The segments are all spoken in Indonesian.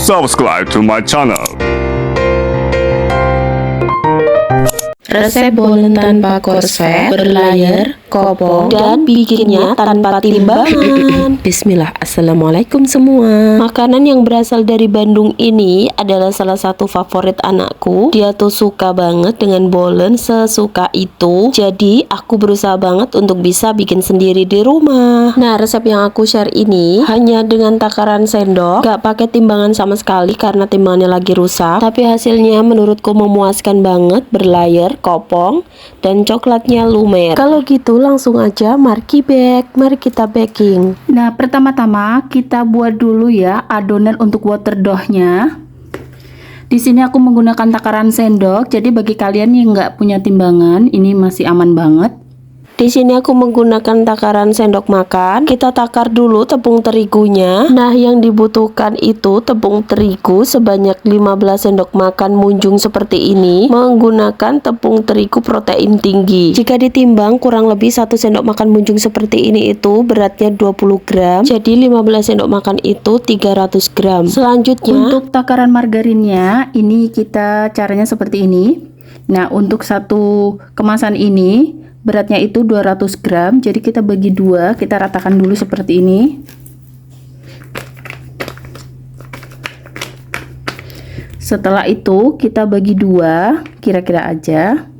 subscribe to my channel. Resep bolen tanpa korset, berlayar, kopong, dan bikinnya tanpa timbangan. Bismillah, assalamualaikum semua. Makanan yang berasal dari Bandung ini adalah salah satu favorit anakku. Dia tuh suka banget dengan bolen, sesuka itu. Jadi aku berusaha banget untuk bisa bikin sendiri di rumah. Nah, resep yang aku share ini hanya dengan takaran sendok, gak pakai timbangan sama sekali karena timbangannya lagi rusak. Tapi hasilnya menurutku memuaskan banget, berlayar, kopong, dan coklatnya lumer. Kalau gitu langsung aja mari kita baking. Nah, pertama-tama kita buat dulu ya adonan untuk water dough-nya. Di sini aku menggunakan takaran sendok, jadi bagi kalian yang nggak punya timbangan, ini masih aman banget. Di sini aku menggunakan takaran sendok makan. Kita takar dulu tepung terigunya. Nah, yang dibutuhkan itu tepung terigu sebanyak 15 sendok makan munjung seperti ini, menggunakan tepung terigu protein tinggi. Jika ditimbang kurang lebih 1 sendok makan munjung seperti ini itu beratnya 20 gram. Jadi 15 sendok makan itu 300 gram. Selanjutnya untuk takaran margarinnya, ini kita caranya seperti ini. Nah, untuk satu kemasan ini beratnya itu 200 gram, jadi kita bagi dua, kita ratakan dulu seperti ini. Setelah itu kita bagi dua, kira-kira aja.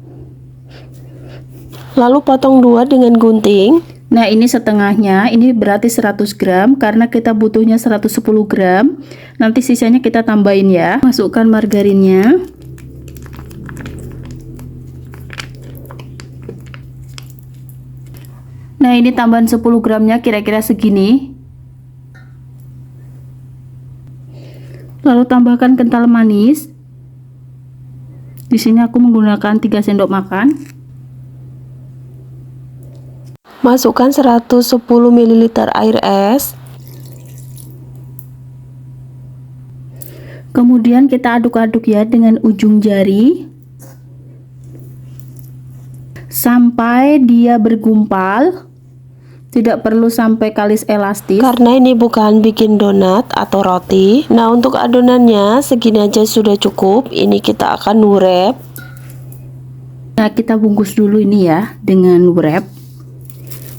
Lalu potong dua dengan gunting. Nah, ini setengahnya, ini berarti 100 gram, karena kita butuhnya 110 gram. Nanti sisanya kita tambahin ya. Masukkan margarinnya. Nah, ini tambahan 10 gramnya kira-kira segini. Lalu tambahkan kental manis. Di sini aku menggunakan 3 sendok makan. Masukkan 110 ml air es. Kemudian kita aduk-aduk ya dengan ujung jari sampai dia bergumpal. Tidak perlu sampai kalis elastis karena ini bukan bikin donat atau roti. Nah, untuk adonannya segini aja sudah cukup. Ini kita akan wrap. Nah, kita bungkus dulu ini ya dengan wrap.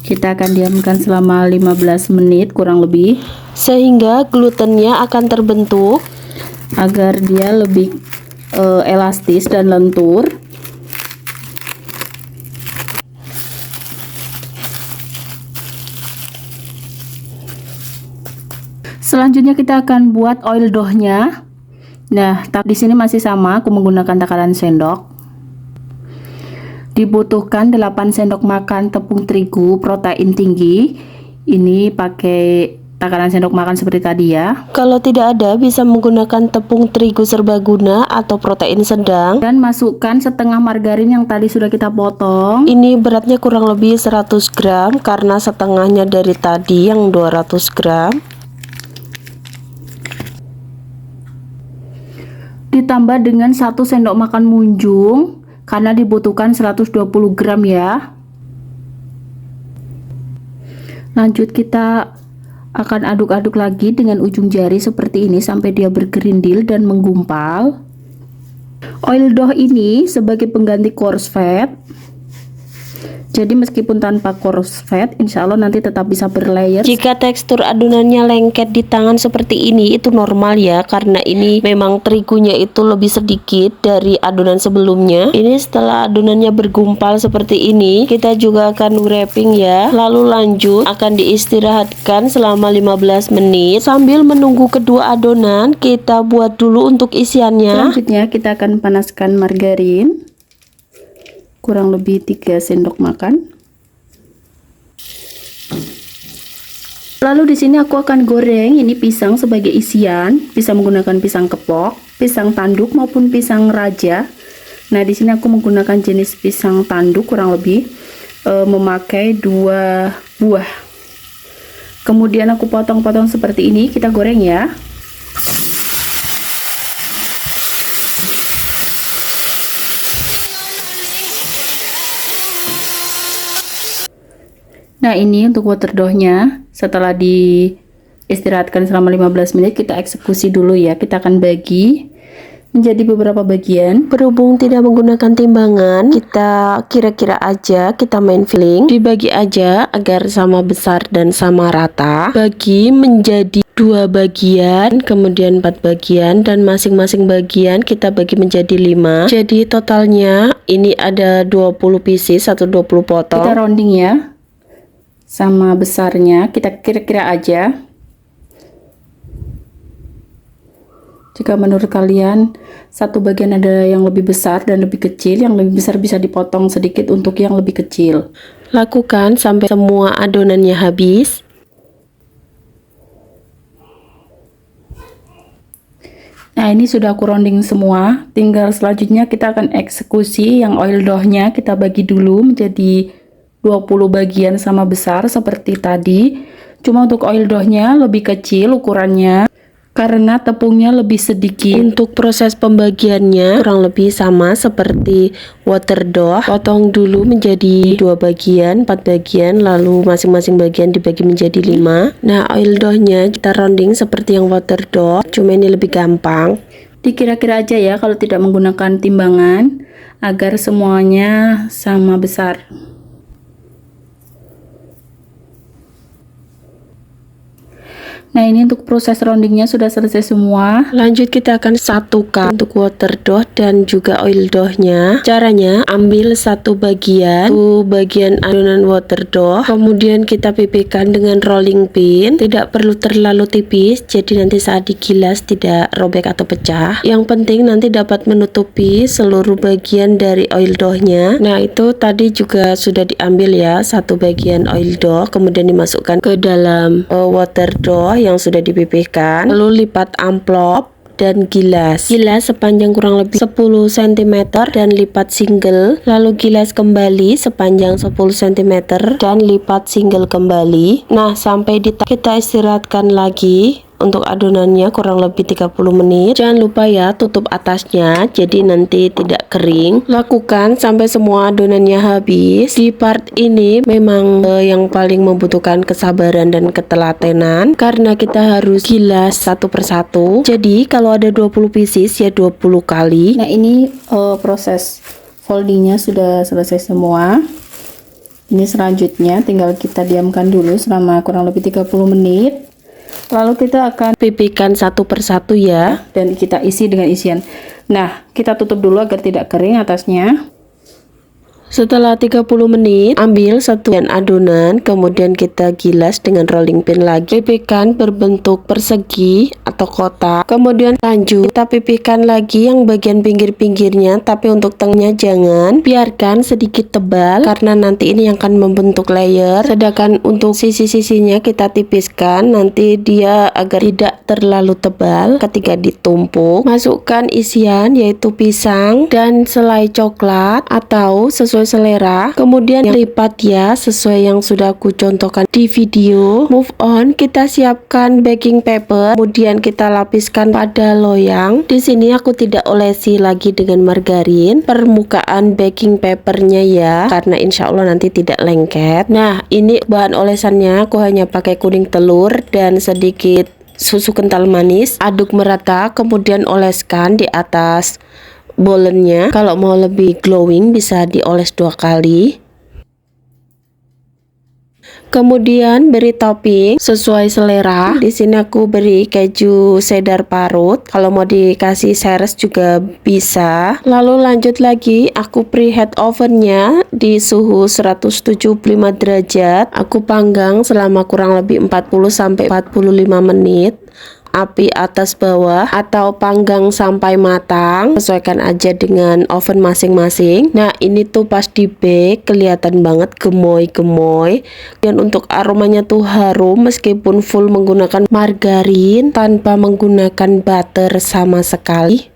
Kita akan diamkan selama 15 menit kurang lebih, sehingga glutennya akan terbentuk agar dia lebih elastis dan lentur. Selanjutnya kita akan buat oil dough-nya. Nah, di sini masih sama, aku menggunakan takaran sendok. Dibutuhkan 8 sendok makan tepung terigu protein tinggi. Ini pakai takaran sendok makan seperti tadi ya. Kalau tidak ada bisa menggunakan tepung terigu serbaguna atau protein sedang. Dan masukkan setengah margarin yang tadi sudah kita potong. Ini beratnya kurang lebih 100 gram karena setengahnya dari tadi yang 200 gram. Ditambah dengan 1 sendok makan munjung karena dibutuhkan 120 gram ya. Lanjut kita akan aduk-aduk lagi dengan ujung jari seperti ini sampai dia bergerindil dan menggumpal. Oil dough ini sebagai pengganti coarse fat. Jadi meskipun tanpa coarse fat, insya Allah nanti tetap bisa berlayer. Jika tekstur adonannya lengket di tangan seperti ini, itu normal ya, karena ini memang terigunya itu lebih sedikit dari adonan sebelumnya. Ini setelah adonannya bergumpal seperti ini, kita juga akan wrapping ya. Lalu lanjut akan diistirahatkan selama 15 menit. Sambil menunggu kedua adonan, kita buat dulu untuk isiannya. Selanjutnya kita akan panaskan margarin. Kurang lebih 3 sendok makan. Lalu di sini aku akan goreng ini pisang sebagai isian. Bisa menggunakan pisang kepok, pisang tanduk maupun pisang raja. Nah, di sini aku menggunakan jenis pisang tanduk kurang lebih memakai 2 buah. Kemudian aku potong-potong seperti ini, kita goreng ya. Nah, ini untuk water dough-nya setelah di istirahatkan selama 15 menit. Kita eksekusi dulu ya. Kita akan bagi menjadi beberapa bagian. Berhubung tidak menggunakan timbangan, kita kira-kira aja, kita main feeling, dibagi aja agar sama besar dan sama rata. Bagi menjadi 2 bagian, kemudian 4 bagian, dan masing-masing bagian kita bagi menjadi 5. Jadi totalnya ini ada 20 pieces atau 20 potong. Kita rounding ya, sama besarnya kita kira-kira aja. Jika menurut kalian satu bagian ada yang lebih besar dan lebih kecil, yang lebih besar bisa dipotong sedikit untuk yang lebih kecil. Lakukan sampai semua adonannya habis. Nah, ini sudah aku rounding semua. Tinggal selanjutnya kita akan eksekusi yang oil doughnya. Kita bagi dulu menjadi 20 bagian sama besar seperti tadi. Cuma untuk oil doughnya lebih kecil ukurannya karena tepungnya lebih sedikit. Untuk proses pembagiannya kurang lebih sama seperti water dough. Potong dulu menjadi 2 bagian, 4 bagian, lalu masing-masing bagian dibagi menjadi 5. Nah, oil doughnya kita rounding seperti yang water dough, cuma ini lebih gampang. Dikira-kira aja ya kalau tidak menggunakan timbangan agar semuanya sama besar. Nah, ini untuk proses roundingnya sudah selesai semua. Lanjut kita akan satukan untuk water dough dan juga oil doughnya. Caranya ambil satu bagian adonan water dough, kemudian kita pipihkan dengan rolling pin. Tidak perlu terlalu tipis, jadi nanti saat digilas tidak robek atau pecah. Yang penting nanti dapat menutupi seluruh bagian dari oil doughnya. Nah, itu tadi juga sudah diambil ya, satu bagian oil dough, kemudian dimasukkan ke dalam water dough yang sudah dipipihkan, lalu lipat amplop dan gilas sepanjang kurang lebih 10 cm dan lipat single, lalu gilas kembali sepanjang 10 cm dan lipat single kembali. Nah, sampai kita istirahatkan lagi untuk adonannya kurang lebih 30 menit. Jangan lupa ya tutup atasnya jadi nanti tidak kering. Lakukan sampai semua adonannya habis. Di part ini memang yang paling membutuhkan kesabaran dan ketelatenan karena kita harus gilas satu persatu. Jadi kalau ada 20 pieces ya 20 kali. Nah, ini proses foldingnya sudah selesai semua. Ini selanjutnya tinggal kita diamkan dulu selama kurang lebih 30 menit. Lalu kita akan Pipihkan satu persatu ya. dan kita isi dengan isian. Nah, kita tutup dulu agar tidak kering atasnya. Setelah 30 menit, ambil satu adonan, kemudian kita gilas dengan rolling pin lagi. Pipihkan berbentuk persegi atau kotak. Kemudian lanjut, kita pipihkan lagi yang bagian pinggir-pinggirnya, tapi untuk tengahnya jangan. Biarkan sedikit tebal, karena nanti ini yang akan membentuk layer. Sedangkan untuk sisi-sisinya kita tipiskan, nanti dia agar tidak terlalu tebal ketika ditumpuk. Masukkan isian, yaitu pisang dan selai coklat, atau sesuai selera. Kemudian lipat ya sesuai yang sudah aku contohkan di video. Move on, kita siapkan baking paper, kemudian kita lapiskan pada loyang. Di sini aku tidak olesi lagi dengan margarin permukaan baking papernya ya, karena insya Allah nanti tidak lengket. Nah, ini bahan olesannya aku hanya pakai kuning telur dan sedikit susu kental manis. Aduk merata, kemudian oleskan di atas bolennya. Kalau mau lebih glowing bisa dioles 2 kali. Kemudian beri topping sesuai selera. Di sini aku beri keju cheddar parut. Kalau mau dikasih seres juga bisa. Lalu lanjut lagi, aku preheat ovennya di suhu 175 derajat. Aku panggang selama kurang lebih 40 sampai 45 menit. Api atas bawah atau panggang sampai matang, sesuaikan aja dengan oven masing-masing. Nah, ini tuh pas di bake kelihatan banget gemoy-gemoy. Dan untuk aromanya tuh harum meskipun full menggunakan margarin tanpa menggunakan butter sama sekali.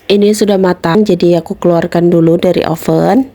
Ini sudah matang, jadi aku keluarkan dulu dari oven.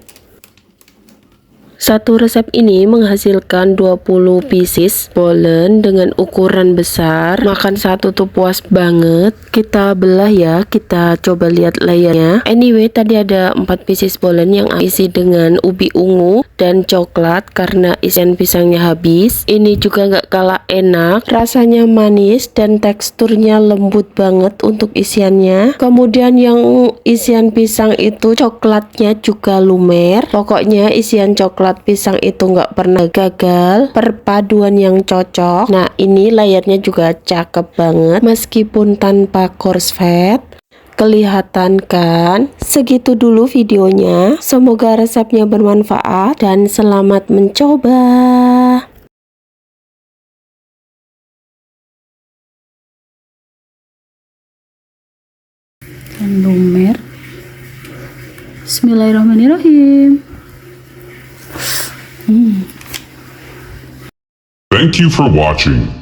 Satu resep ini menghasilkan 20 pieces bolen dengan ukuran besar. Makan satu tuh puas banget. Kita belah ya, kita coba lihat layarnya. Anyway, tadi ada 4 pieces bolen yang isi dengan ubi ungu dan coklat karena isian pisangnya habis. Ini juga gak kalah enak, rasanya manis dan teksturnya lembut banget untuk isiannya. Kemudian yang isian pisang itu coklatnya juga lumer. Pokoknya isian coklat pisang itu nggak pernah gagal, perpaduan yang cocok. Nah, ini layarnya juga cakep banget meskipun tanpa coarse fat. Kelihatan kan? Segitu dulu videonya. Semoga resepnya bermanfaat dan selamat mencoba. Lumer. Bismillahirrahmanirrahim. Thank you for watching.